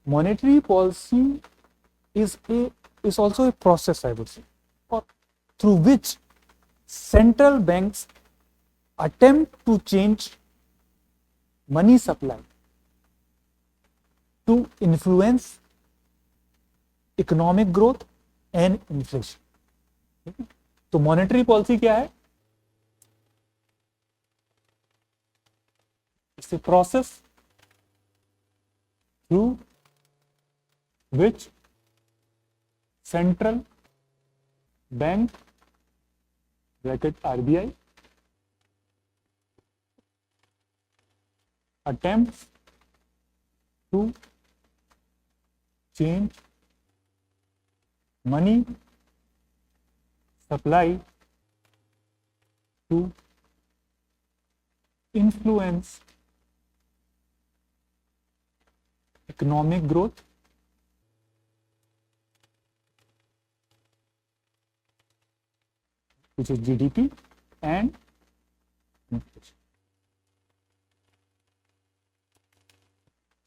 monetary policy is also a process, I would say, or through which central banks attempt to change money supply to influence economic growth and inflation. तो monetary policy क्या है? It's a process through which central bank bracket RBI attempts to change money supply to influence economic growth which is GDP and inflation.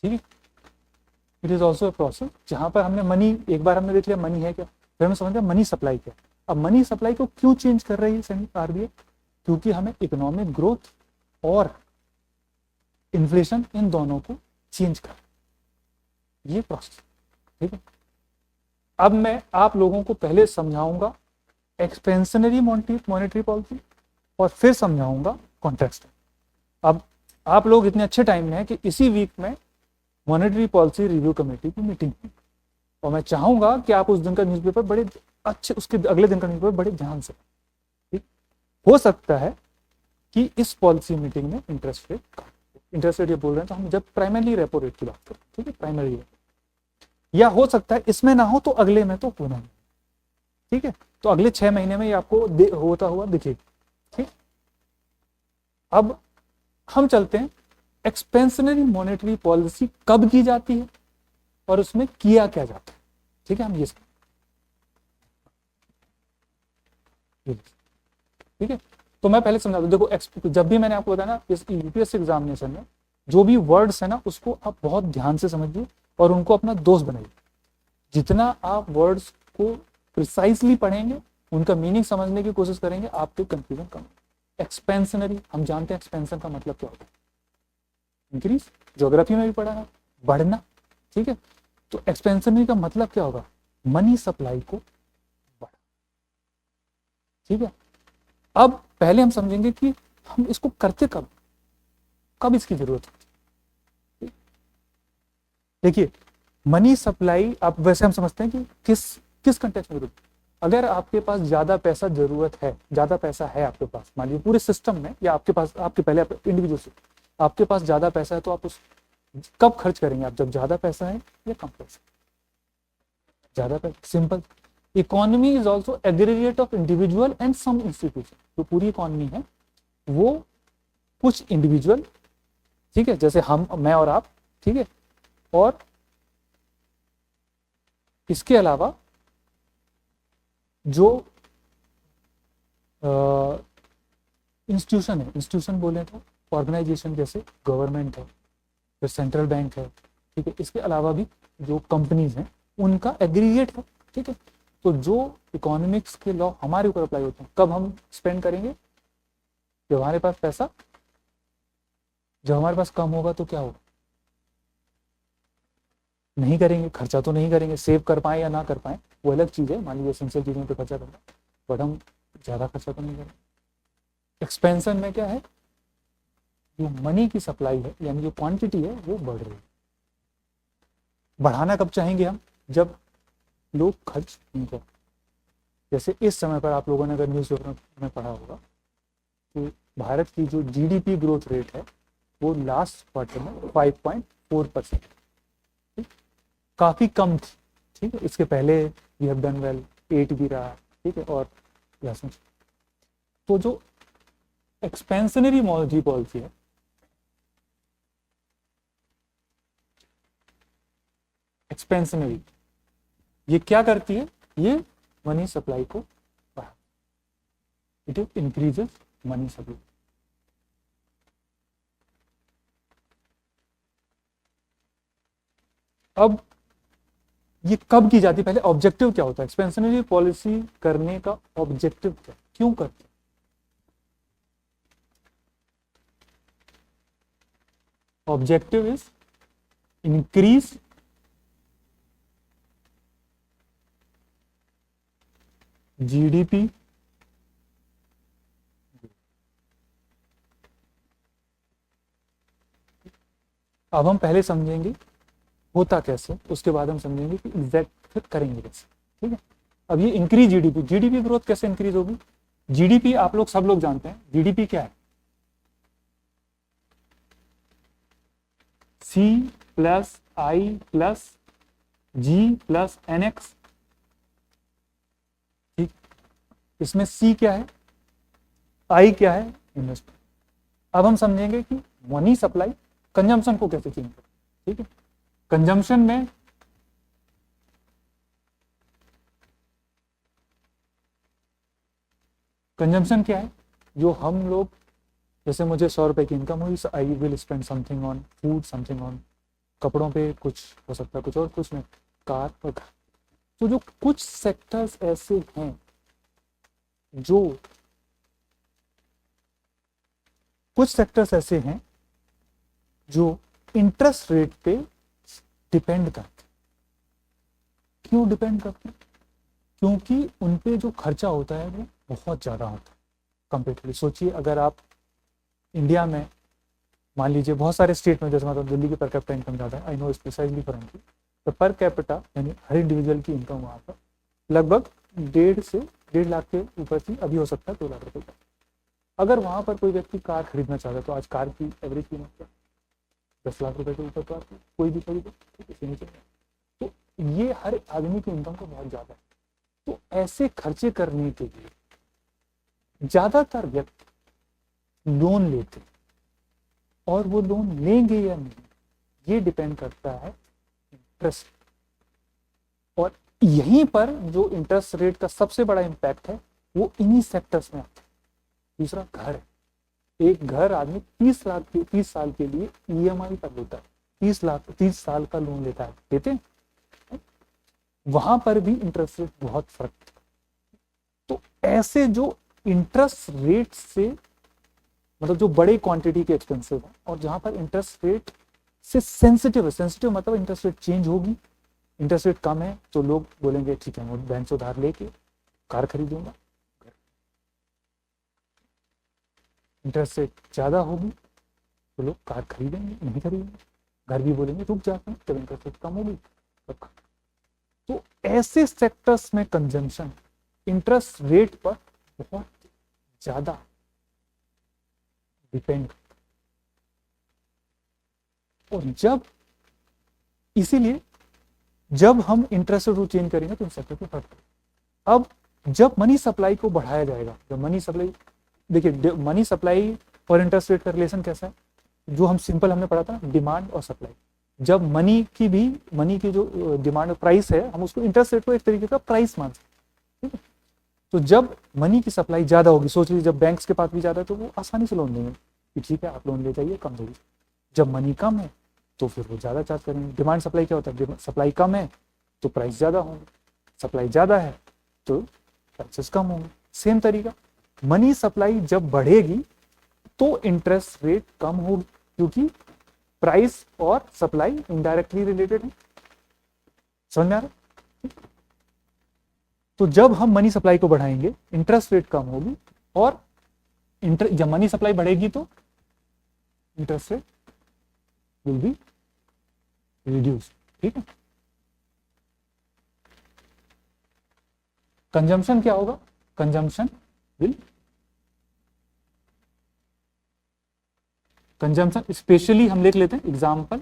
ठीक है, it is also a process जहां पर हमने money, एक बार हमने देख लिया मनी है क्या, फिर हमें समझ लिया मनी सप्लाई क्या। अब मनी सप्लाई को क्यों चेंज कर रही है आरबीआई? क्योंकि हमें इकोनॉमिक ग्रोथ और इन्फ्लेशन इन दोनों को चेंज कर, ये प्रोसेस। ठीक है, अब मैं आप लोगों को पहले समझाऊंगा एक्सपेंशनरी मॉनेटरी पॉलिसी और फिर समझाऊंगा कॉन्टेक्स्ट। अब आप लोग इतने अच्छे टाइम में हैं कि इसी वीक में मॉनेटरी पॉलिसी रिव्यू कमेटी की मीटिंग हुई और मैं चाहूंगा कि आप उस दिन का न्यूज़पेपर बड़े अच्छे, उसके अगले दिन का न्यूज़पेपर बड़े ध्यान से। ठीक, हो सकता है कि इस पॉलिसी मीटिंग में इंटरेस्ट रेट ये बोल रहे हैं तो हम जब प्राइमरी रेपो रेट की बात करें, ठीक है, प्राइमरी रेट, या हो सकता है इसमें ना हो तो अगले में तो होना नहीं। ठीक है, तो अगले 6 महीने में ये आपको होता हुआ दिखेगा। ठीक, अब हम चलते हैं एक्सपेंशनरी मॉनेटरी पॉलिसी कब की जाती है और उसमें किया क्या जाता है। ठीक है, हम ये ठीक है, तो मैं पहले समझा दूं। देखो, जब भी मैंने आपको बताया ना इस यूपीएससी एग्जामिनेशन में जो भी वर्ड्स है ना उसको आप बहुत ध्यान से समझिए और उनको अपना दोस्त बनाइए। जितना आप वर्ड्स को प्रिसाइसली पढ़ेंगे, उनका मीनिंग समझने की कोशिश करेंगे, आपके कंफ्यूजन कम। एक्सपेंशनरी, हम जानते हैं एक्सपेंशन का मतलब क्या होता है, इंक्रीज, ज्योग्राफी में भी पढ़ा है, बढ़ना। ठीक है, तो एक्सपेंशनरी का मतलब क्या होगा? मनी सप्लाई को बढ़ा। ठीक है, अब पहले हम समझेंगे कि हम इसको करते कब इसकी जरूरत होती है। देखिए, मनी सप्लाई आप वैसे हम समझते हैं कि किस कंटेक्स्ट में जरूरत। अगर आपके पास ज्यादा पैसा जरूरत है, ज्यादा पैसा है आपके पास, मान लीजिए पूरे सिस्टम में, या आपके पास, आपके पहले इंडिविजुअल से आपके पास ज्यादा पैसा है, तो आप उस कब खर्च करेंगे? आप जब ज्यादा पैसा है या कम पैसा? ज्यादा पैसा। Simple, economy is also aggregate of individual and some institution. जो पूरी इकोनॉमी है वो कुछ इंडिविजुअल, ठीक है, जैसे हम, मैं और आप, ठीक है, और इसके अलावा जो इंस्टीट्यूशन है, इंस्टीट्यूशन बोले तो ऑर्गेनाइजेशन जैसे गवर्नमेंट है, फिर सेंट्रल बैंक है, ठीक है, इसके अलावा भी जो कंपनीज हैं उनका एग्रीगेट है। ठीक है, तो जो इकोनॉमिक्स के लॉ हमारे ऊपर अप्लाई होते हैं, कब हम स्पेंड करेंगे? जब हमारे पास पैसा, जब हमारे पास कम होगा तो क्या होगा? नहीं करेंगे, खर्चा तो नहीं करेंगे। सेव कर पाए या ना कर पाए वो अलग चीज़ है, मान लीजिए एसेंशियल चीज़ों पे खर्चा करना, बट हम ज़्यादा खर्चा तो नहीं करेंगे। एक्सपेंशन में क्या है? जो मनी की सप्लाई है, यानी जो क्वांटिटी है वो बढ़ रही है। बढ़ाना कब चाहेंगे हम? जब लोग खर्च नहीं करें। जैसे इस समय पर आप लोगों ने अगर न्यूज़पेपर में पढ़ा होगा तो भारत की जो जीडीपी ग्रोथ रेट है वो लास्ट क्वार्टर में 5.4%, काफ़ी कम थी। ठीक है, इसके पहले वी हैव डन वेल, 8 भी रहा। ठीक है, और तो जो एक्सपेंशनरी मॉनेटरी पॉलिसी है, एक्सपेंशनरी, ये क्या करती है? ये मनी सप्लाई को बढ़ा, इट इंक्रीजेस मनी सप्लाई। अब ये कब की जाती है? पहले ऑब्जेक्टिव क्या होता है? एक्सपेंशनरी पॉलिसी करने का ऑब्जेक्टिव क्या, क्यों करते? ऑब्जेक्टिव इज इंक्रीज जीडीपी अब हम पहले समझेंगे होता कैसे, उसके बाद हम समझेंगे कि एग्जैक्ट फिर करेंगे कैसे। ठीक है, अब ये इंक्रीज जीडीपी, जीडीपी ग्रोथ कैसे इंक्रीज होगी? जीडीपी आप लोग सब लोग जानते हैं, जीडीपी क्या है? सी प्लस आई प्लस जी प्लस एन एक्स। ठीक, इसमें सी क्या है, आई क्या है? इन्वेस्टमेंट। अब हम समझेंगे कि मनी सप्लाई कंजम्पशन को कैसे चेंज करें। ठीक है, कंजम्पशन में कंजम्पशन क्या है? जो हम लोग, जैसे मुझे 100 रुपए की इनकम हुई, I will spend something on food, something on कपड़ों पे, कुछ हो सकता है कुछ और, कुछ में कार और घर। तो जो कुछ सेक्टर्स ऐसे हैं जो कुछ सेक्टर्स ऐसे हैं जो इंटरेस्ट रेट पे डिपेंड करते हैं। क्यों डिपेंड करते हैं? क्योंकि उन पे जो खर्चा होता है वो बहुत ज़्यादा होता है कंपेरेटिवली। सोचिए, अगर आप इंडिया में मान लीजिए बहुत सारे स्टेट में, जैसे मतलब दिल्ली की पर कैपिटा इनकम ज़्यादा है, I know specially for MP, तो पर कैपिटा यानी हर इंडिविजुअल की इनकम वहाँ पर लगभग 1.5 से 1.5 लाख के ऊपर थी, अभी हो सकता है 2 लाख रुपए का। अगर वहाँ पर कोई व्यक्ति कार खरीदना चाहता है तो आज कार की एवरेज कीमत क्या? 10 लाख रुपए के ऊपर तो आती है, कोई भी खरीदे, इससे नीचे नहीं। तो ये हर आदमी की इनकम का बहुत ज़्यादा है। तो ऐसे खर्चे करने के लिए ज़्यादातर व्यक्ति लोन लेते, और वो लोन लेंगे या नहीं ये डिपेंड करता है इंटरेस्ट। और यहीं पर जो इंटरेस्ट रेट का सबसे बड़ा इंपैक्ट है वो इन्हीं सेक्टर्स में आता है। दूसरा घर है। एक घर आदमी 30 साल के लिए ईएमआई पर लेता है, 30 साल का लोन लेता है, लेते हैं, वहां पर भी इंटरेस्ट रेट बहुत फर्क है। तो ऐसे जो इंटरेस्ट रेट से, मतलब जो बड़े क्वांटिटी के एक्सपेंसिव है और जहां पर इंटरेस्ट रेट से सेंसिटिव है, सेंसिटिव मतलब इंटरेस्ट रेट चेंज होगी, इंटरेस्ट रेट कम है तो लोग बोलेंगे ठीक है मैं बैंक से उधार लेके कार खरीदूंगा। इंटरेस्ट रेट ज़्यादा होगी तो लोग कार खरीदेंगे, नहीं खरीदेंगे। घर भी बोलेंगे रुक जाते हैं, जब इंटरेस्ट रेट कम होगी तब। तो ऐसे सेक्टर्स में कंजम्पशन इंटरेस्ट रेट पर बहुत ज़्यादा डिपेंड, और जब इसीलिए जब हम इंटरेस्ट रेट चेंज करेंगे तो इन सेक्टर पे फर्क पड़ेगा। अब जब मनी सप्लाई को बढ़ाया जाएगा, जब मनी सप्लाई, देखिए मनी सप्लाई और इंटरेस्ट रेट का रिलेशन कैसा है, जो हम सिंपल हमने पढ़ा था, डिमांड और सप्लाई। जब मनी की जो डिमांड प्राइस है, हम उसको इंटरेस्ट रेट को एक तरीके का प्राइस मान सकते हैं। ठीक है, तो जब मनी की सप्लाई ज्यादा होगी, सोच लीजिए जब बैंक्स के पास भी ज्यादा है तो वो आसानी से लोन देंगे कि ठीक है आप लोन ले जाइए, कम देंगे। जब मनी कम है तो फिर वो ज्यादा चार्ज करेंगे। डिमांड सप्लाई क्या होता है, सप्लाई कम है तो प्राइस ज्यादा होंगे, सप्लाई ज्यादा है तो प्राइसेस कम होंगे। सेम तरीका, मनी सप्लाई जब बढ़ेगी तो इंटरेस्ट रेट कम होगी, क्योंकि प्राइस और सप्लाई इनडायरेक्टली रिलेटेड है। समझ में आ रहा? तो जब हम मनी सप्लाई को बढ़ाएंगे इंटरेस्ट रेट कम होगी, और जब मनी सप्लाई बढ़ेगी तो interest rate will be reduce. ठीक है, कंजम्पशन क्या होगा, कंजम्पशन स्पेशली हम लिख लेते हैं एग्जाम्पल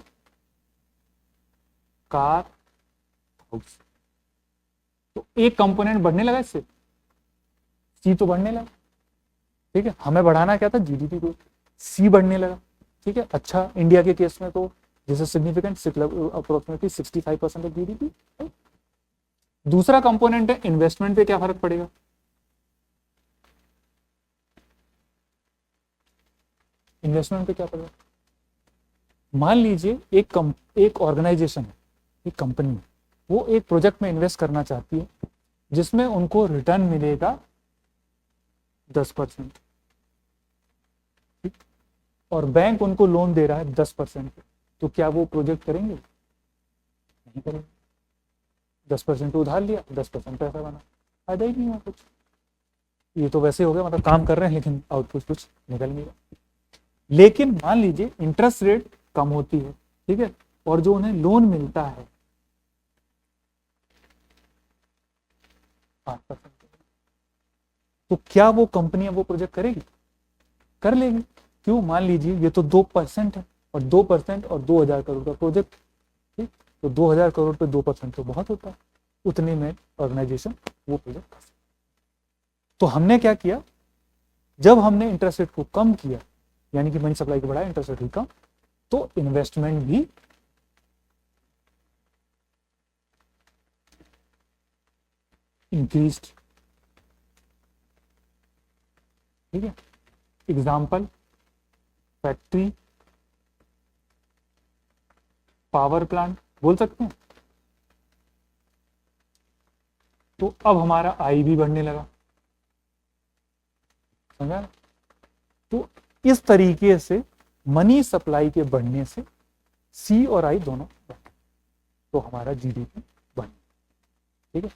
कार हाउस। तो एक कंपोनेंट बढ़ने लगा, इससे सी तो बढ़ने लगा। ठीक है, हमें बढ़ाना क्या था, जीडीपी को, सी बढ़ने लगा। ठीक है, अच्छा इंडिया के केस में तो जैसे सिग्निफिकेंट अप्रोक्सीमेटली 65% ऑफ जीडीपी। दूसरा कंपोनेंट है इन्वेस्टमेंट पे क्या फर्क पड़ेगा। इन्वेस्टमेंट पे क्या पड़ेगा, मान लीजिए एक ऑर्गेनाइजेशन है, एक कंपनी है, वो एक प्रोजेक्ट में इन्वेस्ट करना चाहती है जिसमें उनको रिटर्न मिलेगा 10%, और बैंक उनको लोन दे रहा है 10%, तो क्या वो प्रोजेक्ट करेंगे? नहीं करेंगे। 10% तो उधार लिया, 10% पैसा बना, फायदा ही नहीं हुआ कुछ। ये तो वैसे हो गया, मतलब काम कर रहे हैं लेकिन आउटपुट कुछ निकल नहीं रहा। लेकिन मान लीजिए इंटरेस्ट रेट कम होती है, ठीक है, और जो उन्हें लोन मिलता है 5%, तो क्या वो कंपनियां वो प्रोजेक्ट करेगी? कर लेगी। क्यों? मान लीजिए ये तो 2% है, और 2% और 2000 करोड़ का प्रोजेक्ट, ठीक, तो 2000 करोड़ पे 2% तो बहुत होता है, उतने में ऑर्गेनाइजेशन वो प्रोजेक्ट कर सकती। तो हमने क्या किया, जब हमने इंटरेस्ट रेट को कम किया, यानी कि मनी सप्लाई को बढ़ाया, इंटरेस्ट रेट भी कम, तो इन्वेस्टमेंट भी इंक्रीज्ड। ठीक है, एग्जाम्पल फैक्ट्री, पावर प्लांट बोल सकते हैं। तो अब हमारा आई भी बढ़ने लगा, समझा? तो इस तरीके से मनी सप्लाई के बढ़ने से सी और आई दोनों बढ़े, तो हमारा जीडीपी बढ़े। ठीक है,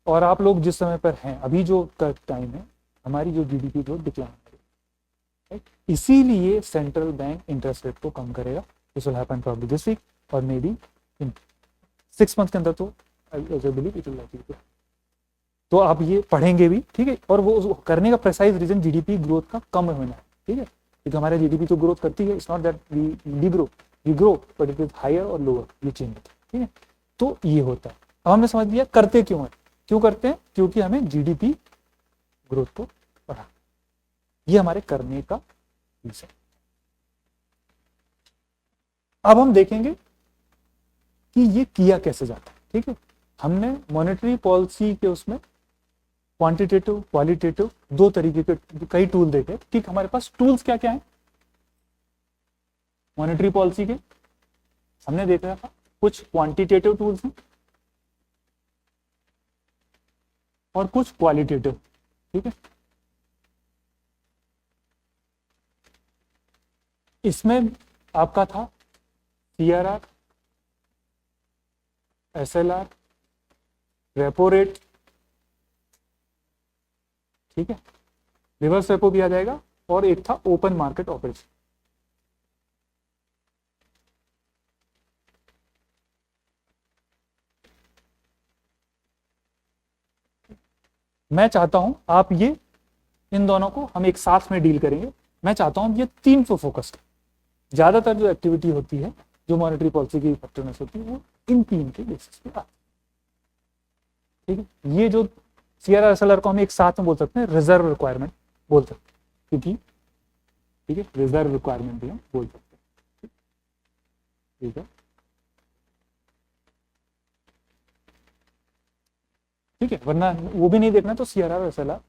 और आप लोग जिस समय पर हैं अभी जो टाइम है, हमारी जो जीडीपी ग्रोथ डिक्लाइन करेगी, इसीलिए सेंट्रल बैंक इंटरेस्ट रेट को कम करेगा। This will happen probably this week, और मे बी इन 6 मंथ के अंदर, तो I believe it will happen. तो आप ये पढ़ेंगे भी, ठीक है, और वो करने का प्रेसाइज रीजन जीडीपी ग्रोथ का कम होना है। ठीक है, क्योंकि हमारे जीडीपी तो ग्रोथ करती है, it's not that we grow, we grow but it is higher और लोअर, ये चेंज होता है। ठीक है, तो ये होता है। अब हमने समझ लिया करते क्यों है, क्यों करते हैं, क्योंकि हमें जीडीपी ग्रोथ को बढ़ा, ये हमारे करने का रीजन। अब हम देखेंगे कि ये किया कैसे जाता है। ठीक है, हमने मॉनेटरी पॉलिसी के उसमें क्वांटिटेटिव, क्वालिटेटिव, दो तरीके के कई टूल देखे। ठीक, हमारे पास टूल्स क्या क्या है मॉनेटरी पॉलिसी के? हमने देखा था कुछ क्वांटिटेटिव टूल्स हैं और कुछ क्वालिटेटिव। ठीक है, इसमें आपका था सीआरआर, एसएलआर, रेपो रेट, ठीक है, रिवर्स रेपो भी आ जाएगा, और एक था ओपन मार्केट ऑपरेशन। मैं चाहता हूं आप ये इन दोनों को हम एक साथ में डील करेंगे। मैं चाहता हूं ये तीन पे फोकस करें। ज्यादातर जो एक्टिविटी होती है, जो मॉनेटरी पॉलिसी की इफेक्टिवनेस होती है, वो इन तीन के बेसिस पे आती है। ठीक है, ये जो सीआरआर एसएलआर को हम एक साथ में बोल सकते हैं रिजर्व रिक्वायरमेंट बोल सकते हैं, क्योंकि ठीक है रिजर्व रिक्वायरमेंट भी हम बोल सकते हैं। ठीक है, ठीक है, वरना वो भी नहीं देखना तो सीआरआर एसएलआर,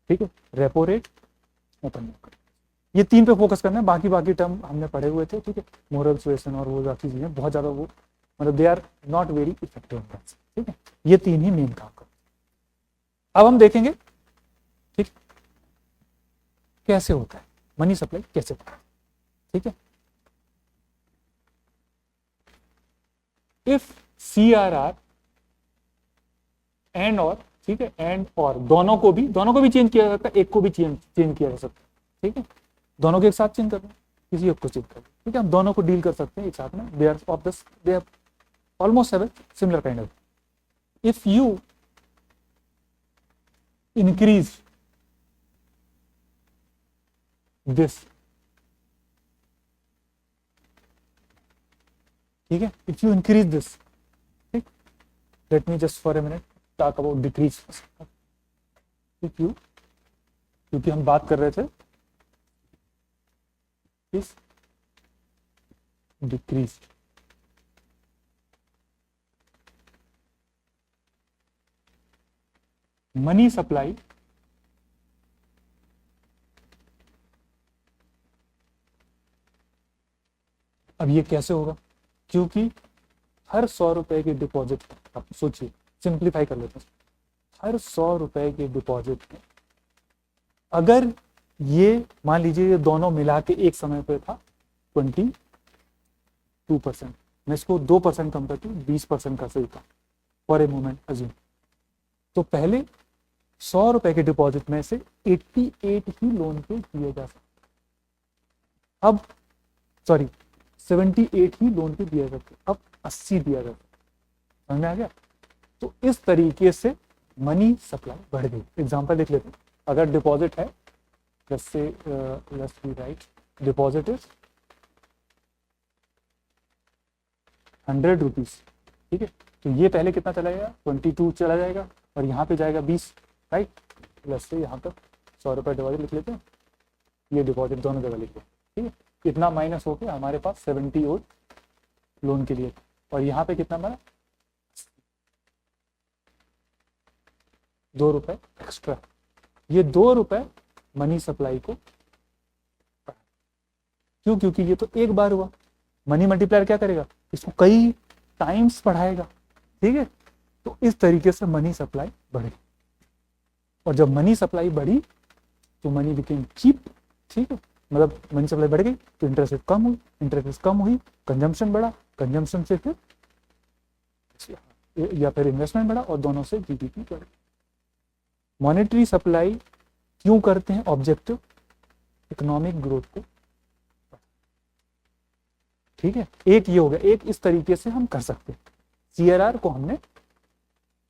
ठीक है, रेपो रेट, ओपन मार्केट, ये तीन पे फोकस करना है। बाकी बाकी टर्म हमने पढ़े हुए थे। ठीक है, मोरल सुएसन और वो बाकी चीजें बहुत ज्यादा वो मतलब they are not very effective. ठीक है, ये तीन ही मेन काम करते हैं। अब हम देखेंगे ठीक कैसे होता है मनी सप्लाई कैसे होता है। ठीक है, इफ सीआरआर एंड और, ठीक है, एंड और दोनों को भी चेंज किया जा सकता है, एक को भी चेंज किया जा सकता है। ठीक है, दोनों को एक साथ चेंज करना, किसी एक को चेंज करना। ठीक है, हम दोनों को डील कर सकते हैं एक साथ में। They are of this, they are almost have similar kind of. If you increase this, ठीक है, इफ यू इंक्रीज दिस, ठीक, let me just for a minute talk about decrease. If you, क्योंकि हम बात कर रहे थे इस डिक्रीज, मनी सप्लाई अब ये कैसे होगा, क्योंकि हर 100 रुपए की डिपॉजिट, आप सोचिए, सिंप्लीफाई कर लेते हैं, हर 100 रुपए की डिपॉजिट में अगर ये मान लीजिए ये दोनों मिला के एक समय पे था 22%, मैं इसको 2% कम करके 20% कर सकता हूँ फॉर ए मोमेंट अज्यूम। तो पहले 100 रुपए के डिपॉजिट में से 88 ही लोन पे दिए जा सकते, अब सॉरी 78 ही लोन पे दिया सकते, अब 80 दिया जाता। समझ में आ गया? तो इस तरीके से मनी सप्लाई बढ़ गई। एग्जांपल लिख लेते हैं, अगर डिपॉजिट है, let's say let's be right, deposit is 100 rupees, ठीक है, तो ये पहले कितना चला जाएगा 22 चला जाएगा और यहाँ पे जाएगा 20, राइट। let's say यहाँ पर 100 रुपये डिपॉजिट लिख लेते हैं, ये डिपॉजिट दोनों जगह लिख लेते हैं, ठीक है, इतना माइनस होके हमारे पास 70 और लोन के लिए, और यहाँ पे कितना हमारा 2 रुपए एक्स्ट्रा, ये 2 रुपए मनी सप्लाई को, क्यों? क्योंकि ये तो एक बार हुआ, मनी मल्टीप्लायर क्या करेगा, इसको कई टाइम्स बढ़ाएगा, ठीक है। तो इस तरीके से मनी सप्लाई बढ़ी, और जब मनी सप्लाई बढ़ी तो मनी बिकेम चीप, ठीक है, मतलब मनी सप्लाई बढ़ गई तो इंटरेस्ट रेट कम हुई, इंटरेस्ट रेट कम हुई, कंजम्पशन बढ़ा, कंजम्पशन से फिर या फिर इन्वेस्टमेंट बढ़ा, और दोनों से जीडीपी बढ़ी। मॉनेटरी सप्लाई क्यों करते हैं? ऑब्जेक्टिव इकोनॉमिक ग्रोथ को, ठीक है, एक ये हो गया, एक इस तरीके से हम कर सकते हैं, सीआरआर को हमने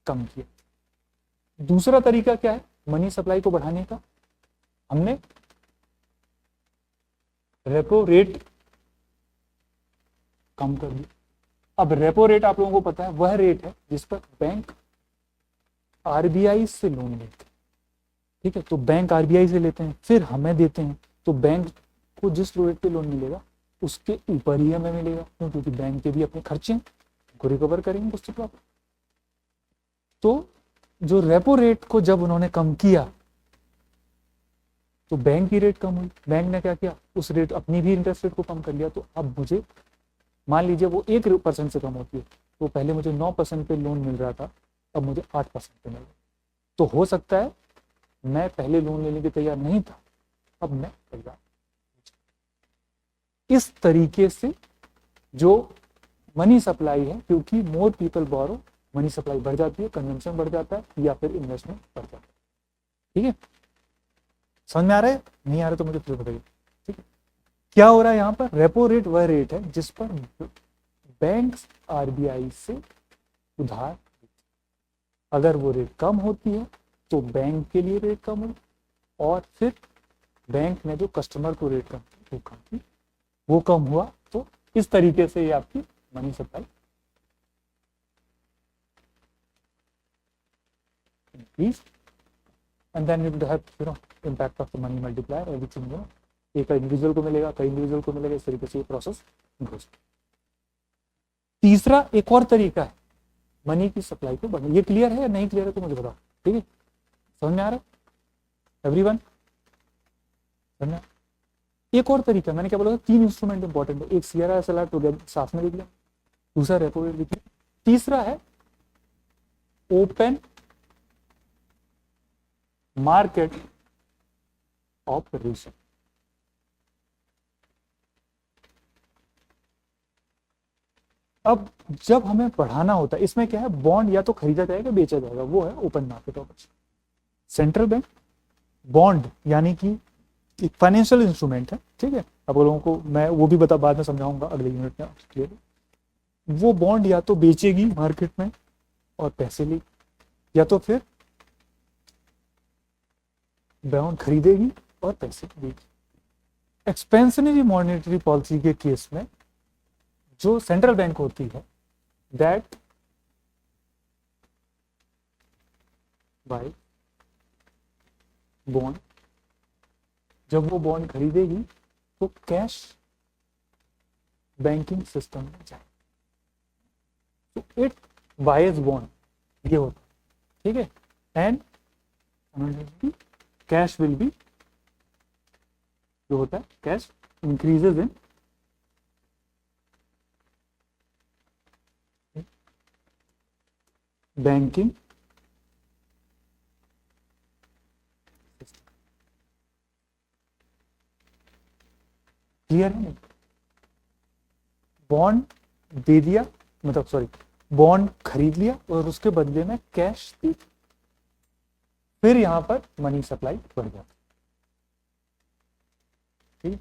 कम किया। दूसरा तरीका क्या है मनी सप्लाई को बढ़ाने का? हमने रेपो रेट कम कर दिया। अब रेपो रेट आप लोगों को पता है वह रेट है जिस पर बैंक आरबीआई से लोन लेते हैं, ठीक है, तो बैंक आरबीआई से लेते हैं फिर हमें देते हैं, तो बैंक को जिस रेट पे लोन मिलेगा उसके ऊपर ही हमें मिलेगा, क्योंकि बैंक के भी अपने खर्चे को रिकवर करेंगे कुछ तो प्रॉफिट। तो जो रेपो रेट को जब उन्होंने कम किया तो बैंक की रेट कम हुई, बैंक ने क्या किया, उस रेट अपनी भी इंटरेस्ट रेट को कम कर लिया। तो अब मुझे मान लीजिए वो 1% से कम होती है, तो पहले मुझे 9% पे लोन मिल रहा था, अब मुझे 8% पे मिल रहा है। तो हो सकता है मैं पहले लोन लेने के तैयार नहीं था, अब मैं तैयार। इस तरीके से जो मनी सप्लाई है, क्योंकि मोर पीपल बोरो, मनी सप्लाई बढ़ जाती है, कंजम्पशन बढ़ जाता है या फिर इन्वेस्टमेंट बढ़ जाता है, ठीक है। समझ में आ रहा है? नहीं आ रहा तो मुझे फिर बताइए, ठीक है। क्या हो रहा है यहाँ पर? रेपो रेट वह रेट है जिस पर बैंक आरबीआई से उधार, अगर वो रेट कम होती है तो बैंक के लिए रेट कम हुई, और फिर बैंक ने जो कस्टमर को रेट कम वो कम हुआ। तो इस तरीके से ये आपकी money supply increased, and then you would have impact of the money multiplier, everything, एक इंडिविजुअल को मिलेगा, कई इंडिविजुअल को मिलेगा, इस तरीके से ये प्रोसेस गोज। तीसरा एक और तरीका है मनी की सप्लाई को बढ़ाने। ये क्लियर है या नहीं क्लियर है तो मुझे बताओ, ठीक है, समझ में आ रहा है एवरीवन? समझ में? एक और तरीका, मैंने क्या बोला था, 3 इंस्ट्रूमेंट इंपॉर्टेंट है, एक सीआरआर SLR तो साथ में लिख लिया, दूसरा रेपो रेट लिख लिया, तीसरा है ओपन मार्केट ऑपरेशन। अब जब हमें बढ़ाना होता है, इसमें क्या है, बॉन्ड या तो खरीदा जाएगा बेचा जाएगा, वो है open market operation. Central bank bond यानी कि एक फाइनेंशियल इंस्ट्रूमेंट है, ठीक है, अब लोगों को मैं वो भी बाद में समझाऊंगा अगले यूनिट में क्लियर। वो बॉन्ड या तो बेचेगी मार्केट में और पैसे लेगी, या तो फिर बॉन्ड खरीदेगी और पैसे देगी। एक्सपेंशनरी मॉनेटरी पॉलिसी के केस में जो सेंट्रल बैंक होती है दैट बाय बॉन्ड, जब वो बॉन्ड खरीदेगी तो कैश बैंकिंग सिस्टम में जाए, तो इट बायज बॉन्ड, ये होता है, ठीक है, एंड कैश विल बी, जो होता है cash increases in banking clear है? बॉन्ड दे दिया, मतलब सॉरी, बॉन्ड खरीद लिया और उसके बदले में कैश दी, फिर यहां पर मनी सप्लाई बढ़ जाती। ठीक,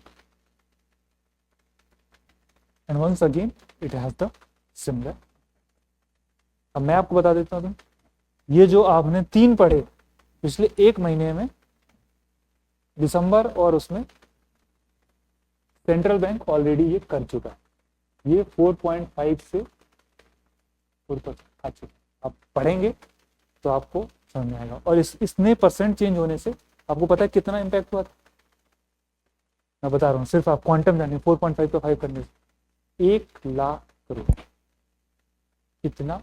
and once again it has the similar. अब मैं आपको बता देता हूं, ये जो आपने 3 पढ़े पिछले 1 महीने में, दिसंबर और उसमें सेंट्रल बैंक ऑलरेडी ये कर चुका है। ये 4.5 से 4% आ चुका। आप पढ़ेंगे तो आपको समझ में आएगा। और इसने परसेंट चेंज होने से आपको पता है कितना इंपैक्ट हुआ था? मैं बता रहा हूँ, सिर्फ आप क्वांटम जानिए। 4.5 पे 5 करने से 1 लाख करोड़, कितना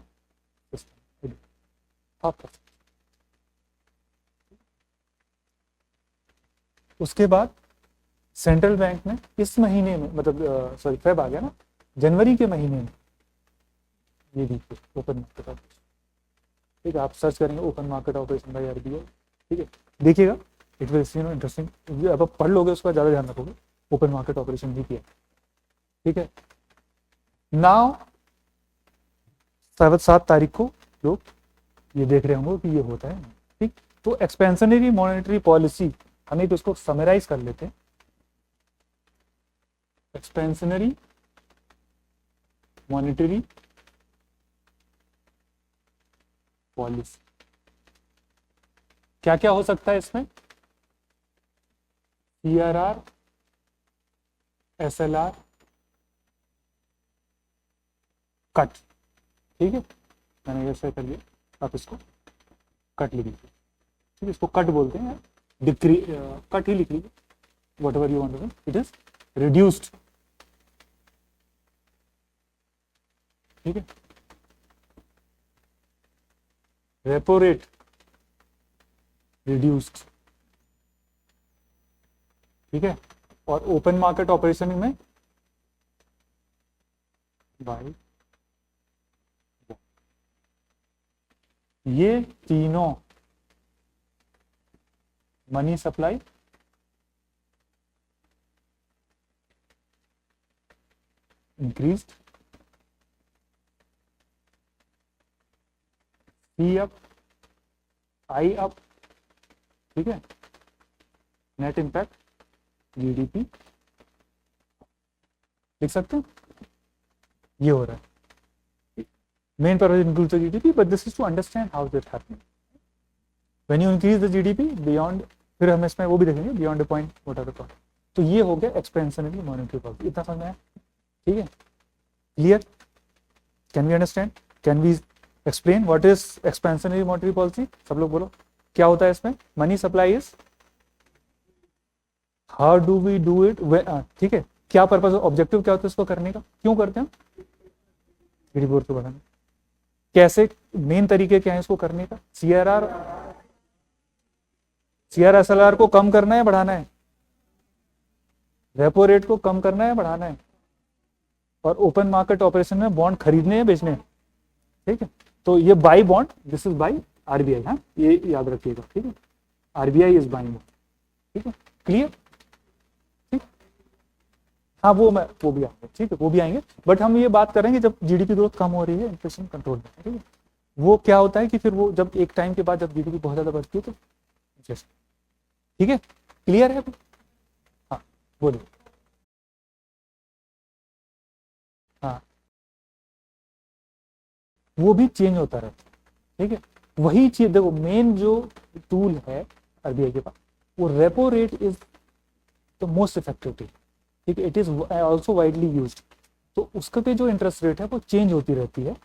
आप। उसके बाद सेंट्रल बैंक ने इस महीने में, मतलब सॉरी फेब आ गया ना, जनवरी के महीने में, ये देखिए ओपन मार्केट ऑपरेशन। ठीक है, आप सर्च करेंगे open market operation by RBI. ठीक है, देखिएगा, it will see no interesting. अब आप पढ़ लोगे उसका ज़्यादा ध्यान रखोगे, ओपन मार्केट ऑपरेशन भी किया। ठीक है, नाउ 7 तारीख को लोग ये देख रहे होंगे कि ये होता है। ठीक, तो एक्सपेंशनरी मॉनेटरी पॉलिसी, हम एक उसको समराइज कर लेते हैं। एक्सपेंशनरी मॉनेटरी पॉलिसी क्या क्या हो सकता है इसमें? CRR, SLR, cut. ठीक है, मैंने ऐसा कर लिया, आप इसको कट लिख लीजिए। ठीक है, इसको कट बोलते हैं, डिक्री कट ही लिख लीजिए, whatever you want to, it is reduced. ठीक है, रेपो रेट रिड्यूस्ड। ठीक है, और ओपन मार्केट ऑपरेशन में बाय, ये तीनों money supply increased, C up, I up. ठीक है, नेट इंपैक्ट जीडीपी लिख सकते हैं, ये हो रहा है। Main purpose includes the GDP, but this is to understand how that happening. When you increase the GDP beyond, फिर हम इसमें वो भी देखेंगे beyond the point, what are the point. तो ये हो गया expansionary monetary policy। इतना समझ में आया? ठीक है, clear? Can we understand? Can we explain what is expansionary monetary policy? सब लोग बोलो क्या होता है इसमें? Money supply is, how do we do it? ठीक है, क्या पर्पज, ऑब्जेक्टिव क्या होता है इसको करने का, क्यों करते हैं? जीडीपी ग्रोथ को बढ़ाने। कैसे, मेन तरीके क्या है इसको करने का? सीआरआर, एसएलआर को कम करना है बढ़ाना है? रेपो रेट को कम करना है बढ़ाना है? और ओपन मार्केट ऑपरेशन में बॉन्ड खरीदने हैं बेचने हैं। ठीक है, तो ये by bond, this is by RBI. हाँ, ये याद रखिएगा। ठीक है, आरबीआई इज बाइंग। ठीक है, क्लियर? ठीक, हाँ वो भी आएंगे। ठीक है, वो भी आएंगे, बट हम ये बात करेंगे जब जीडीपी ग्रोथ कम हो रही है, इन्फ्लेशन कंट्रोल में। ठीक है, वो क्या होता है कि फिर वो जब एक टाइम के बाद जब जीडीपी बहुत ज्यादा बढ़ती है तो जस्ट। ठीक है, क्लियर है? हाँ बोलिए। हाँ, वो भी चेंज होता रहता है। ठीक है, वही चीज देखो, मेन जो टूल है आरबीआई के पास, वो repo rate is the most effective tool. ठीक है, it is also widely used. तो उसका पे जो इंटरेस्ट रेट है वो चेंज होती रहती है,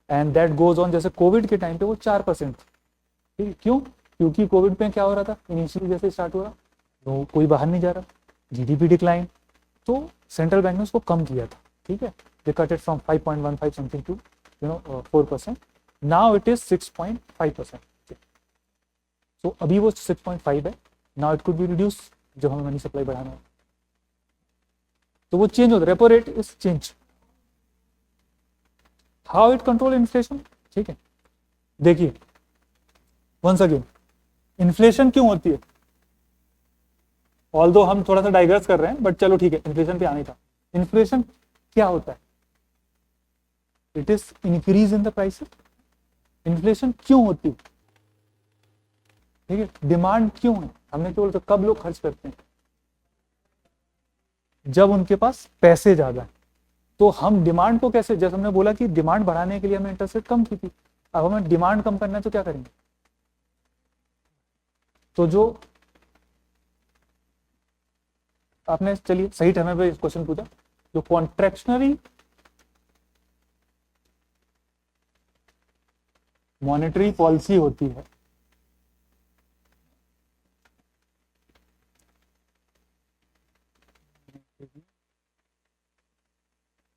एंड दैट गोज ऑन। जैसे कोविड के टाइम पे वो 4%। ठीक है, क्यों? क्योंकि कोविड में क्या हो रहा था, इनिशियली जैसे स्टार्ट हो रहा तो कोई बाहर नहीं जा रहा, जीडीपी डिक्लाइन, तो सेंट्रल बैंक ने उसको कम किया था। ठीक है, they cut it from 5.15 something to 4%। Now it is 6.5%। So अभी वो 6.5 है, now it could be reduce जब हमें मनी सप्लाई बढ़ाना है। तो वो चेंज होता है, repo rate is change. How it control inflation? ठीक है, देखिए वंस अगेन, इन्फ्लेशन क्यों होती है? ऑल्दो हम थोड़ा सा डाइग्रेस कर रहे हैं, बट चलो ठीक है, इन्फ्लेशन पे आने था। इन्फ्लेशन क्या होता है? It is increase in the prices. Inflation क्यों होती है? ठीक है, डिमांड क्यों है? हमने तो बोला कब लोग खर्च करते हैं? जब उनके पास पैसे ज्यादा है। तो हम डिमांड को कैसे, जैसे हमने बोला कि डिमांड बढ़ाने के लिए हमने इंटरेस्ट रेट कम की थी, अब हमें डिमांड कम करना है तो क्या करेंगे? तो जो आपने, चलिए सही टाइम पे क्वेश्चन पूछा, जो कॉन्ट्रैक्शनरी मॉनेटरी पॉलिसी होती है,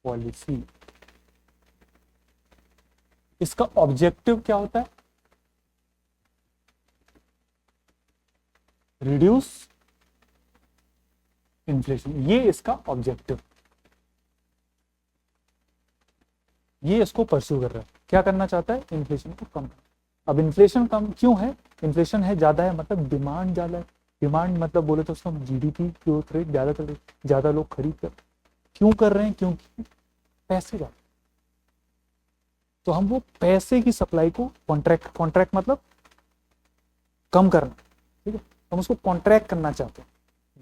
पॉलिसी, इसका ऑब्जेक्टिव क्या होता है? रिड्यूस इन्फ्लेशन, ये इसका ऑब्जेक्टिव, ये इसको परस्यू कर रहा है। क्या करना चाहता है? इन्फ्लेशन को कम। अब इन्फ्लेशन कम क्यों है? इन्फ्लेशन है ज्यादा है, मतलब डिमांड ज्यादा है। डिमांड मतलब बोले तो उसका जीडीपी ग्रोथ रेट ज्यादा लोग खरीद कर, क्यों कर रहे हैं? क्योंकि पैसे ज्यादा। तो हम वो पैसे की सप्लाई को कॉन्ट्रैक्ट मतलब कम करना, ठीक है, हम उसको कॉन्ट्रैक्ट करना चाहते हैं।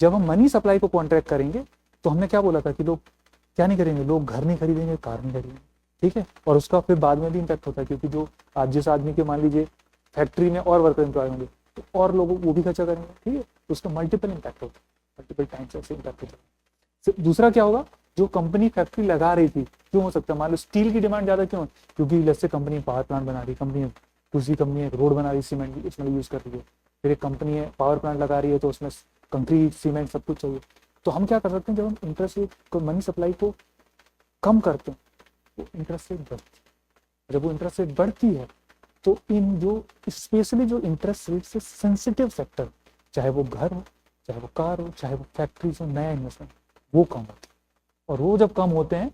जब हम मनी सप्लाई को कॉन्ट्रैक्ट करेंगे तो हमने क्या बोला था कि लोग क्या नहीं करेंगे, लोग घर नहीं खरीदेंगे, कार नहीं खरीदेंगे, ठीक है, और उसका फिर बाद में भी इम्पैक्ट होता है, क्योंकि जो आज जिस आदमी के मान लीजिए फैक्ट्री में और वर्कर एम्प्लॉय होंगे तो और लोग वो भी खर्चा करेंगे, ठीक है, तो उसका मल्टीपल इम्पैक्ट होता है, मल्टीपल टाइम्स ऐसे इम्पैक्ट होता है। दूसरा क्या होगा, जो कंपनी फैक्ट्री लगा रही थी, क्यों हो सकता है, मान लो स्टील की डिमांड ज्यादा क्यों है? क्योंकि जैसे कंपनी पावर प्लांट बना रही, कंपनी दूसरी कंपनी एक रोड बना रही, सीमेंट उसमें यूज कर रही है, फिर एक कंपनी है पावर प्लांट लगा रही है तो उसमें कंक्रीट सीमेंट सब कुछ चाहिए। तो हम क्या कर सकते हैं, जब हम इंटरेस्ट रेट को, मनी सप्लाई को कम करते हैं तो इंटरेस्ट रेट बढ़ती है। जब वो इंटरेस्ट रेट बढ़ती है तो इन जो स्पेशली जो इंटरेस्ट रेट से सेंसिटिव सेक्टर, चाहे वो घर हो, चाहे वो कार हो, चाहे वो फैक्ट्रीज हो, नया इन्वेस्टमेंट, वो कम होता है। और वो जब कम होते हैं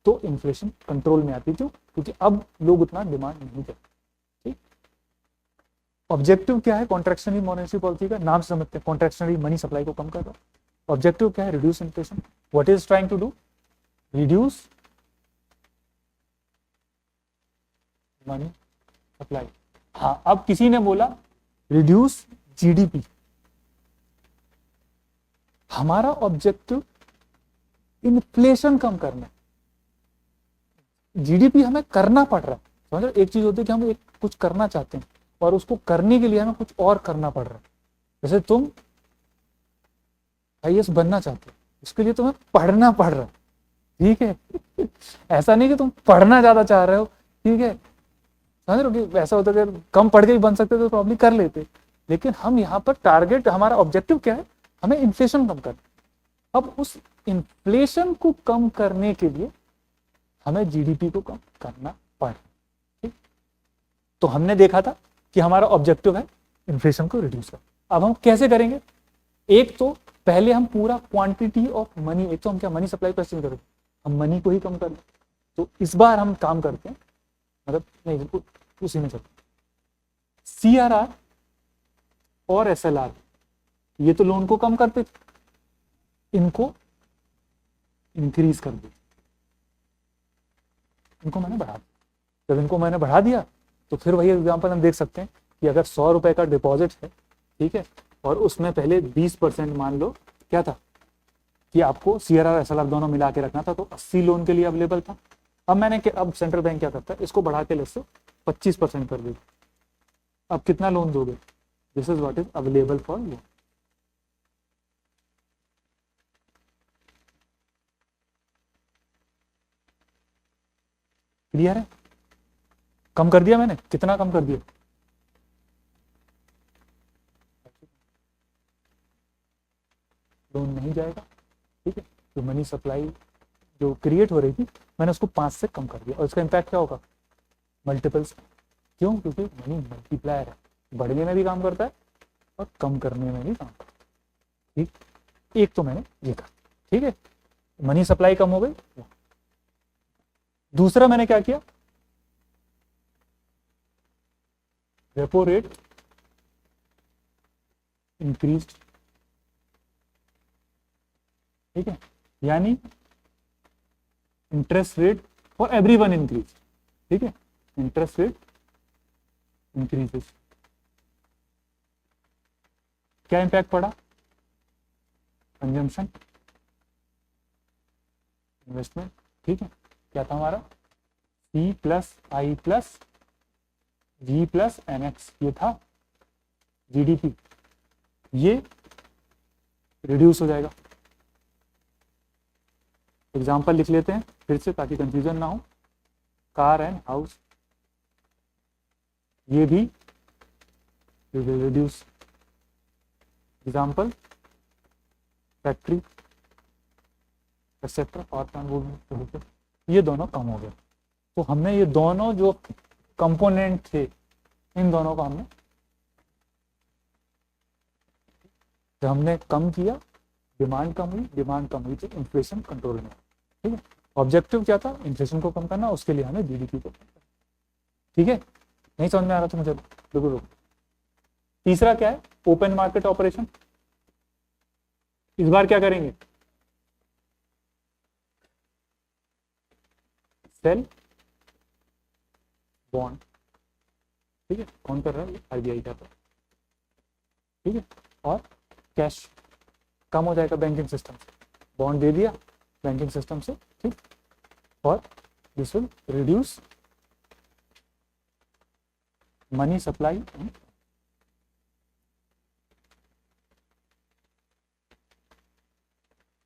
तो इन्फ्लेशन कंट्रोल में आती है। क्यों? क्योंकि अब लोग उतना डिमांड नहीं करते। ठीक, ऑब्जेक्टिव क्या है कॉन्ट्रैक्शनरी मॉनेटरी पॉलिसी का? नाम से समझते हैं, कॉन्ट्रैक्शनरी मनी सप्लाई को कम कर रहा है। ऑब्जेक्टिव क्या है? Reduce inflation. What is trying to do? Reduce money supply. हाँ, अब किसी ने बोला रिड्यूस जीडीपी। हमारा ऑब्जेक्टिव इन्फ्लेशन कम करना, जीडीपी हमें करना पड़ रहा है। समझ रहे? एक चीज होती है कि हम एक कुछ करना चाहते हैं और उसको करने के लिए हमें कुछ और करना पड़ रहा है। जैसे तुम आईएएस बनना चाहते हो, इसके लिए तुम्हें पढ़ना पड़ रहा है, ठीक है। ऐसा नहीं कि तुम पढ़ना ज्यादा चाह रहे हो, ठीक है, समझ रहे हो? कि ऐसा होता है कि कम पढ़ के ही बन सकते तो प्रॉब्लम कर लेते, लेकिन हम यहाँ पर टारगेट, हमारा ऑब्जेक्टिव क्या है? हमें इन्फ्लेशन कम करना। अब उस इन्फ्लेशन को कम करने के लिए हमें जीडीपी को कम करना पड़, ठीक। तो हमने देखा था कि हमारा ऑब्जेक्टिव है इन्फ्लेशन को रिड्यूस करना। अब हम कैसे करेंगे? एक तो पहले हम पूरा क्वांटिटी ऑफ मनी, एक तो हम क्या मनी सप्लाई पर करें, हम मनी को ही कम कर दें। तो इस बार हम काम करते हैं, मतलब नहीं उसी में चलते, सीआरआर और एसएलआर, ये तो लोन को कम करते थे, इनको इंक्रीज कर दिया, इनको मैंने बढ़ा दिया। जब इनको मैंने बढ़ा दिया तो फिर वही एग्जांपल हम देख सकते हैं कि अगर 100 रुपए का डिपॉजिट है, ठीक है, और उसमें पहले 20% मान लो क्या था कि आपको सीआरआर एसएलआर दोनों मिला के रखना था, तो 80 लोन के लिए अवेलेबल था। अब सेंट्रल बैंक क्या करता है, इसको बढ़ा के लेस 25% कर देगा। अब कितना लोन दोगे? This is what is available for loan. Clear है? कम कर दिया मैंने, कितना कम कर दिया? लोन नहीं जाएगा, ठीक है। जो मनी सप्लाई जो क्रिएट हो रही थी, मैंने उसको 5 से कम कर दिया, और इसका इम्पैक्ट क्या होगा? मल्टीपल्स। क्यों? क्योंकि मनी मल्टीप्लायर है, बढ़ने में भी काम करता है और कम करने में भी काम करता है, ठीक। एक तो मैंने ये कहा, ठीक है, मनी सप्लाई कम हो गई। दूसरा मैंने क्या किया, रेपो रेट इंक्रीज, ठीक है, यानी interest rate for everyone increase, ठीक है, इंटरेस्ट रेट इंक्रीजेस। क्या इंपैक्ट पड़ा? कंजम्पशन, इन्वेस्टमेंट, ठीक है। क्या था हमारा? C प्लस आई प्लस जी प्लस एन एक्स, ये था जीडीपी, ये रिड्यूस हो जाएगा। एग्जाम्पल लिख लेते हैं फिर से ताकि कंफ्यूजन ना हो। कार एंड हाउस, ये भी reduce. Example factory etcetera, power plant, वो ये दोनों कम हो गए। तो हमने ये दोनों जो कंपोनेंट थे, इन दोनों को हमने जब हमने कम किया, डिमांड कम हुई, डिमांड कम हुई तो इन्फ्लेशन कंट्रोल में, ठीक है। ऑब्जेक्टिव क्या था? इन्फ्लेशन को कम करना, उसके लिए हमें जीडीपी को कम करना, ठीक है। नहीं समझ में आ रहा तो मुझे बिल्कुल। तीसरा क्या है? Open market operation. इस बार क्या करेंगे? सेल बॉन्ड, ठीक है। कौन कर रहा है? आरबीआई कर रहा है, ठीक है। और कैश कम हो जाएगा बैंकिंग सिस्टम से, बॉन्ड दे दिया बैंकिंग सिस्टम से, ठीक। और this will reduce money supply and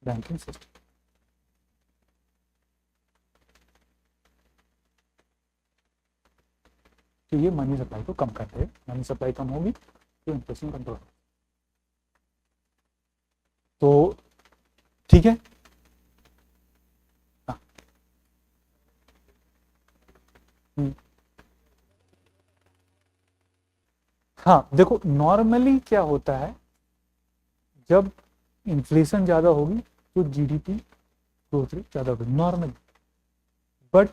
banking system. तो ये मनी सप्लाई को कम करते हैं, मनी सप्लाई कम होगी तो इन्फ्लेशन कंट्रोल। तो ठीक है, हाँ। हाँ देखो, नॉर्मली क्या होता है, जब इन्फ्लेशन ज़्यादा होगी तो जीडीपी ग्रोथ रेट ज़्यादा होगी नॉर्मली। बट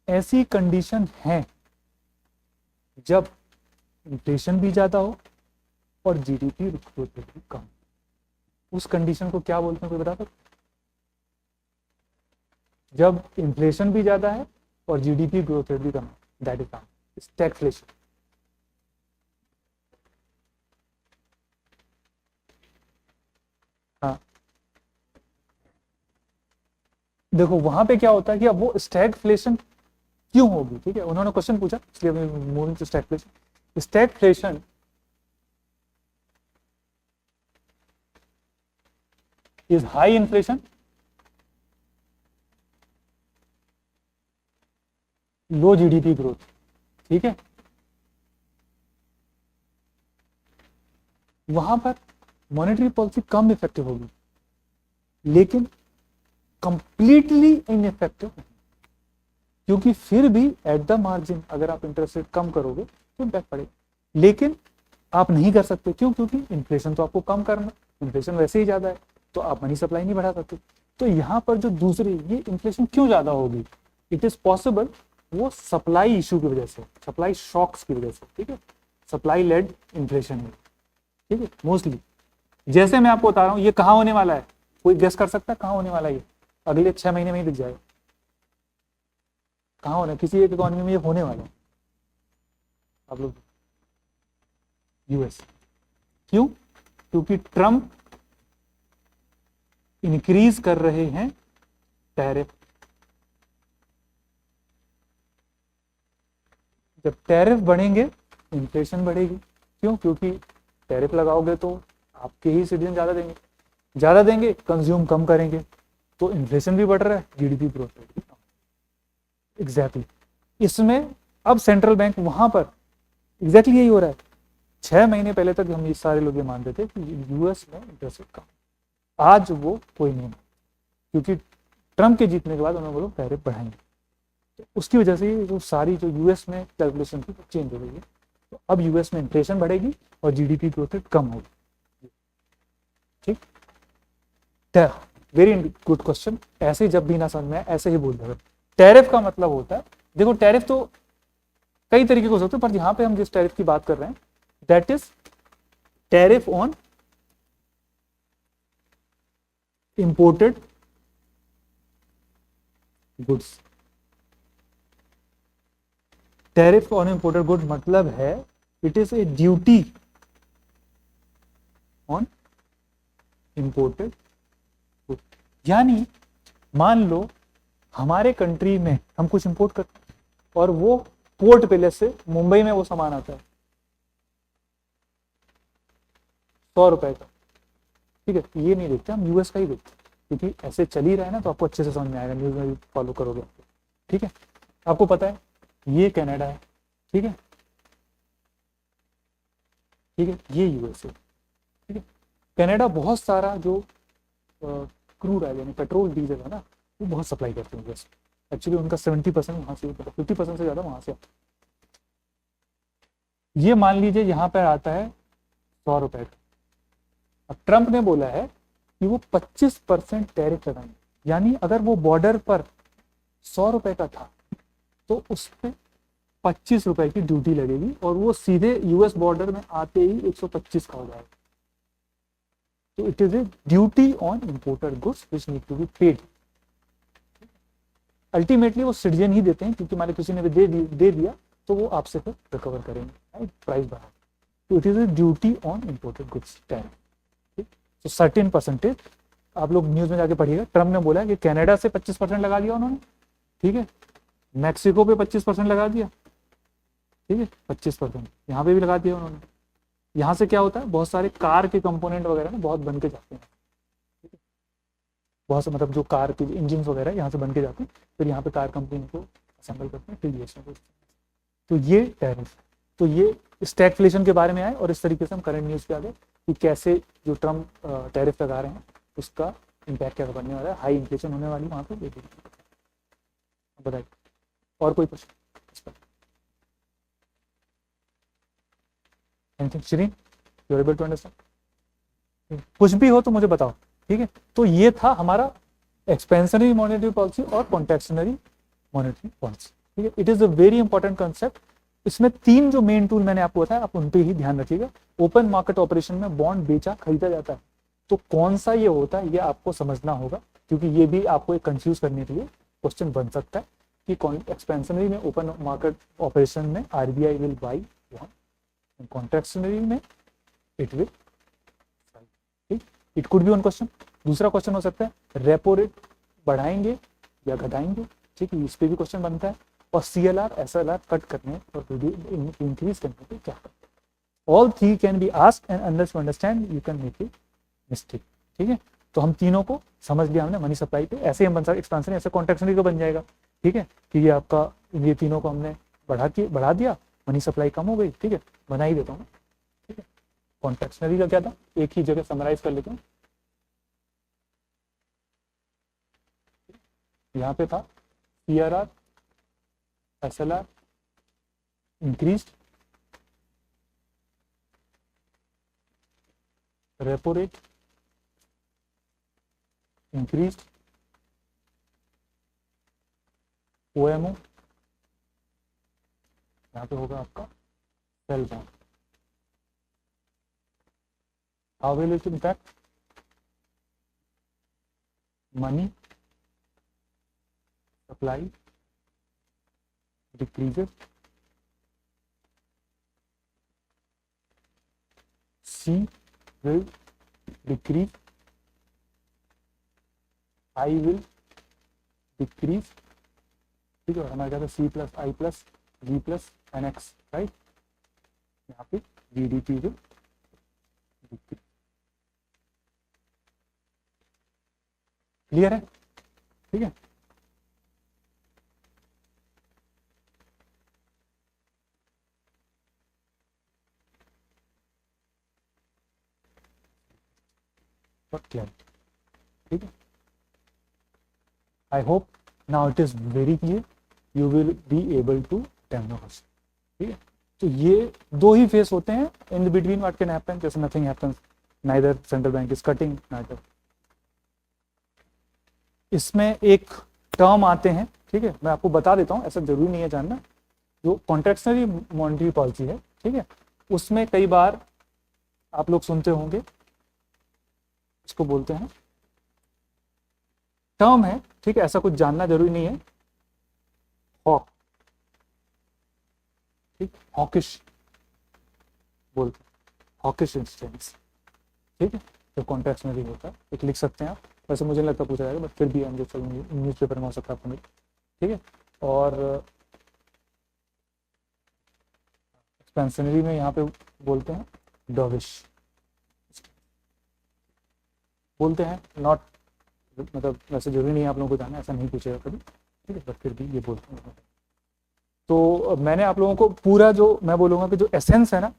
ऐसी कंडीशन है जब इन्फ्लेशन भी ज़्यादा हो और जीडीपी ग्रोथ रेट भी कम। उस कंडीशन को क्या बोलते हैं, कोई बता सकते? जब इन्फ्लेशन भी ज़्यादा है और जीडीपी ग्रोथ रेट भी कम है, दैट इज स्टैगफ्लेशन। हाँ देखो, वहां पे क्या होता है कि अब वो स्टैगफ्लेशन क्यों होगी, ठीक है। उन्होंने क्वेश्चन पूछा इसलिए moving to stagflation. Stagflation is high inflation, low GDP growth, ठीक है। वहां पर मॉनेटरी पॉलिसी कम इफेक्टिव होगी, लेकिन कंप्लीटली इनइफेक्टिव नहीं, क्योंकि फिर भी एट द मार्जिन अगर आप इंटरेस्ट रेट कम करोगे तो इम्पैक्ट पड़ेगा। लेकिन आप नहीं कर सकते, क्यों? क्योंकि इन्फ्लेशन तो आपको कम करना, इन्फ्लेशन वैसे ही ज्यादा है, तो आप मनी सप्लाई नहीं बढ़ा सकते। तो यहाँ पर जो दूसरी ये इन्फ्लेशन क्यों ज्यादा होगी, इट इज पॉसिबल वो सप्लाई इशू की वजह से, सप्लाई शॉक्स की वजह से, ठीक है। सप्लाई लेड इन्फ्लेशन है, ठीक है, मोस्टली। जैसे मैं आपको बता रहा हूँ, ये कहाँ होने वाला है, कोई गेस कर सकता है कहाँ होने वाला है? ये अगले 6 महीने में ही दिख जाएगा कहाँ होना है, किसी एक इकोनॉमी में ये होने वाला है। आप लोग यूएस, क्यों? क्योंकि ट्रम्प इंक्रीज कर रहे हैं टैरिफ। जब टैरिफ बढ़ेंगे इन्फ्लेशन बढ़ेगी, क्यों? क्योंकि टैरिफ लगाओगे तो आपके ही सिटीजन ज्यादा देंगे, कंज्यूम कम करेंगे, तो इन्फ्लेशन भी बढ़ रहा है, जीडीपी ग्रोथ रेट भी कम। एग्जैक्टली इसमें अब सेंट्रल बैंक वहां पर एग्जैक्टली यही हो रहा है। 6 महीने पहले तक हम ये सारे लोग ये मानते थे कि यूएस में इंटरेस्ट रेट कम, आज वो कोई नहीं, क्योंकि ट्रम्प के जीतने के बाद उन्होंने बोला टैरिफ बढ़ाएंगे, तो उसकी वजह से जो सारी जो यूएस में कैलकुलेशन थी चेंज हो गई है। तो अब यूएस में इन्फ्लेशन बढ़ेगी और जीडीपी ग्रोथ रेट कम होगी, ठीक। Very good question. ऐसे जब भी ना समझ में ऐसे ही बोल देगा। टैरिफ का मतलब होता है, देखो टैरिफ तो कई तरीके हो सकते हैं, पर यहाँ पे हम जिस टैरिफ की बात कर रहे हैं that is tariff on imported goods. Tariff on imported good मतलब है it is a duty on imported good. यानी मान लो हमारे कंट्री में हम कुछ इंपोर्ट करते हैं और वो पोर्ट प्लेस से मुंबई में वो सामान आता है 100 रुपए का, ठीक है। ये नहीं देखते हम, यूएस का ही देखते हैं, क्योंकि ऐसे चल ही रहा है ना, तो आपको अच्छे से समझ में आएगा, न्यूज में भी फॉलो करोगे, ठीक है। आपको पता है ये कनाडा है, ठीक है, ठीक है, ये यूएस है, ठीक है। कनाडा बहुत सारा जो क्रूड है यानी पेट्रोल डीजल है ना, वो बहुत सप्लाई करते हैं यूएस। एक्चुअली उनका 70% वहाँ से, 50% से ज़्यादा वहाँ से आता है। ये मान लीजिए यहाँ पर आता है 100 रुपए का। अब ट्रंप ने बोला है कि वो 25% टैरिफ लगाएंगे, यानी अगर वो बॉर्डर पर 100 रुपए का था तो उस पर 25 रुपए की ड्यूटी लगेगी और वो सीधे यूएस बॉर्डर में आते ही 125 का हो जाएगा। तो it is a duty on imported goods which need to be paid. Ultimately वो सिटीजन ही देते हैं, क्योंकि मान किसी ने भी दे दिया तो वो आपसे फिर रिकवर करेंगे, प्राइस बढ़ा। तो it is a duty on imported goods tariff, ठीक। तो सर्टेन परसेंटेज, आप लोग न्यूज में जाके पढ़िएगा, ट्रम्प ने बोला कि कनाडा से 25% लगा दिया उन्होंने, ठीक है, मैक्सिको पे 25% लगा दिया, ठीक है, 25% यहाँ पे भी लगा दिया उन्होंने। यहाँ से क्या होता है, बहुत सारे कार के कंपोनेंट वगैरह ना बहुत बन के जाते हैं, ठीक है, बहुत से मतलब जो कार के इंजन वगैरह यहाँ से बन के जाते हैं, फिर यहाँ पे कार कंपनी को असेंबल करते हैं, फिर यूएस में। तो ये टैरिफ, तो ये स्टैगफ्लेशन के बारे में आए, और इस तरीके से हम करंट न्यूज़ पे आ गए कि कैसे जो ट्रम्प टैरिफ लगा रहे हैं उसका इम्पैक्ट क्या बनने वाला है, हाई इन्फ्लेशन होने वाली वहाँ पे। बताइए और कोई प्रश्न? Anything Shreen, you are able to understand? कुछ भी हो तो मुझे बताओ, ठीक है। तो ये था हमारा एक्सपेंशनरी मॉनेटरी पॉलिसी और कॉन्ट्रैक्शनरी मॉनेटरी पॉलिसी, ठीक है। It is a very important concept. इसमें 3 जो मेन टूल मैंने आपको बताया, आप उन पे ही ध्यान रखिएगा। ओपन मार्केट ऑपरेशन में बॉन्ड बेचा खरीदा जाता है, तो कौन सा ये होता है ये आपको समझना होगा, क्योंकि ये भी आपको एक कंफ्यूज करने के लिए क्वेश्चन बन सकता है कि एक्सपेंशनरी में ओपन मार्केट ऑपरेशन में RBI will by bond, contractionary में इट विल, ठीक। It could B one question. दूसरा क्वेश्चन हो सकता है रेपो रेट बढ़ाएंगे या घटाएंगे, ठीक है, इस पर भी क्वेश्चन बनता है। और सीएलआर एसएलआर कट करने और इंक्रीज करने पे क्या करते हैं। All 3 can be asked and unless you understand you can make a mistake, ठीक है। तो हम तीनों को समझ लिया हमने मनी सप्लाई पे। ऐसे ही हम बन सकते एक्सपेंशन, ऐसे कॉन्ट्रैक्शनरी का बन जाएगा, ठीक है, कि ये आपका ये तीनों को हमने बढ़ा दिया, मनी सप्लाई कम हो गई, ठीक है, बना ही देता हूँ, ठीक है। कॉन्ट्रैक्शनरी का क्या था, एक ही जगह समराइज कर लेते हैं। यहाँ पे था CRR SLR increase, repo rate increase, OMO, यहाँ पे होगा आपका sell bond. How will it impact money supply decreases, C will decrease, I will decrease, ठीक है। हमारे क्या था C plus I plus G plus NX, right. यहाँ पे GDP will decrease। क्लियर है, ठीक है। क्लियर, ठीक है। I hope now it is very clear, you will be able to attempt the question, ठीक है। तो ये 2 ही फेस होते हैं in the between what can happen, जैसे nothing happens, neither central bank is cutting neither. इसमें एक टर्म आते हैं, ठीक है, मैं आपको बता देता हूँ, ऐसा जरूरी नहीं है जानना। जो कॉन्ट्रैक्शनरी मॉनेटरी पॉलिसी है, ठीक है, उसमें कई बार आप लोग सुनते होंगे, इसको बोलते हैं, टर्म है, ठीक है, ऐसा कुछ जानना जरूरी नहीं है, हॉक, ठीक, हॉकिश बोलते हैं, हॉकिश इंस्टेंस, ठीक है, जो कॉन्ट्रैक्शनरी होता है, एक लिख सकते हैं आप, वैसे मुझे नहीं लगता पूछा जाएगा, बट फिर भी हम जो चलेंगे न्यूज़पेपर में हो सकता है आपको मिले, ठीक है। और एक्सपेंशनरी में यहाँ पे बोलते हैं डॉविश बोलते हैं, नॉट, मतलब वैसे जरूरी नहीं है आप लोगों को जानना, ऐसा नहीं पूछेगा कभी, ठीक है, बट फिर भी ये बोलते हैं। तो मैंने आप लोगों को पूरा जो मैं बोलूँगा कि जो एसेंस है ना,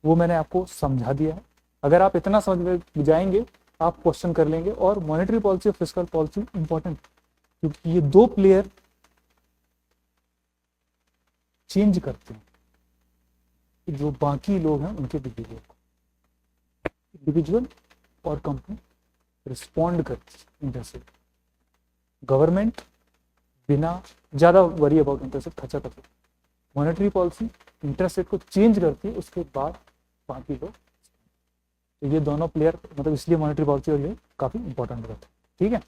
वो मैंने आपको समझा दिया है। अगर आप इतना समझ में जाएंगे, आप क्वेश्चन कर लेंगे। और मॉनेटरी पॉलिसी और फिस्कल पॉलिसी इंपॉर्टेंट, क्योंकि ये दो प्लेयर चेंज करते हैं जो बाकी लोग हैं उनके बिहेवियर को, इंडिविजुअल और कंपनी रिस्पॉन्ड करती है इंटरेस्ट रेट। गवर्नमेंट बिना ज़्यादा वरी अबाउट इंटरेस्ट रेट खर्चा करती है, मॉनेटरी पॉलिसी इंटरेस्ट रेट को चेंज करती है, उसके बाद बाकी लोग। तो ये दोनों प्लेयर, मतलब इसलिए मॉनेटरी पॉलिसी और ये काफ़ी इंपॉर्टेंट रहता है, ठीक है।